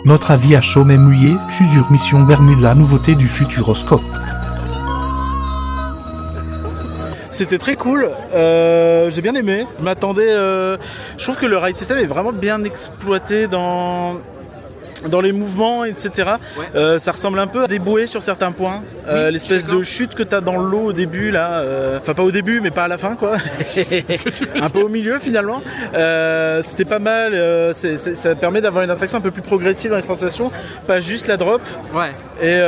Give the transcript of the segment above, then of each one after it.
Notre avis à chaud mais mouillé, Fusure Mission Bermuda, nouveauté du Futuroscope. C'était très cool, j'ai bien aimé. Je m'attendais, je trouve que le ride system est vraiment bien exploité dans les mouvements, etc. Ouais. Ça ressemble un peu à des bouées sur certains points. Oui, L'espèce de chute que tu as dans l'eau au début, là. Enfin, pas au début, mais pas à la fin, quoi. Un peu au milieu, finalement. C'était pas mal. Ça permet d'avoir une attraction un peu plus progressive dans les sensations, pas juste la drop. Ouais. Et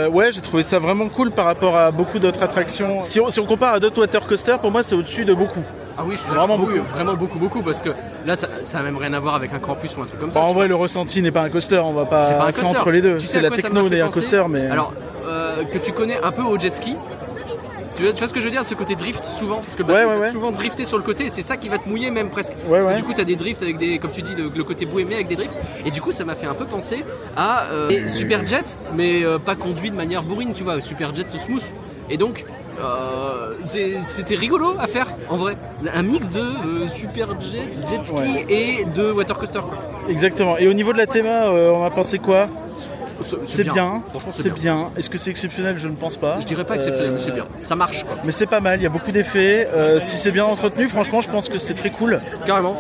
ouais, j'ai trouvé ça vraiment cool par rapport à beaucoup d'autres attractions. Si on compare à d'autres water coasters, pour moi, c'est au-dessus de beaucoup. Ah oui, je suis Vraiment d'accord. Oui, vraiment beaucoup, parce que là, ça a même rien à voir avec un campus ou un truc comme ça. En vrai, le ressenti n'est pas un coaster, on va pas. C'est pas un C'est coaster. entre les deux. Tu sais C'est à la quoi ça techno m'a fait et un penser coaster, mais. Alors, que tu connais un peu au jet ski. Tu vois ce que je veux dire, ce côté drift souvent, parce que le bateau va souvent drifter sur le côté et c'est ça qui va te mouiller même presque. Parce que du coup t'as des drifts avec des, comme tu dis, le côté bouée mais avec des drifts. Et du coup ça m'a fait un peu penser à Superjet, mais pas conduit de manière bourrine, tu vois, Superjet smooth. Et donc c'était rigolo à faire en vrai. Un mix de Superjet, jet ski et de water coaster quoi. Exactement. Et au niveau de la théma, on a pensé quoi? C'est bien. Franchement, c'est bien. Est-ce que c'est exceptionnel? Je ne pense pas. Je dirais pas exceptionnel, mais c'est bien. Ça marche quoi. Mais c'est pas mal, il y a beaucoup d'effets. Si c'est bien entretenu, franchement, je pense que c'est très cool. Carrément.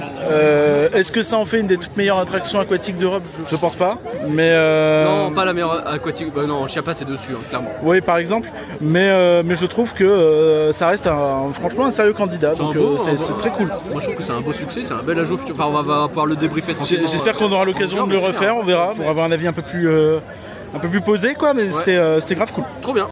Est-ce que ça en fait une des toutes meilleures attractions aquatiques d'Europe? Je pense pas. Mais non, pas la meilleure aquatique. Non, Chiapas c'est dessus, hein, clairement. Oui, par exemple. Mais je trouve que ça reste franchement un sérieux candidat. Donc c'est très cool. Moi je trouve que c'est un beau succès, c'est un bel ajout futur. Enfin, on va pouvoir le débriefer tranquillement. J'espère qu'on aura l'occasion de le refaire, on verra, pour avoir un avis un peu plus posé, quoi. Mais c'était grave cool. Trop bien.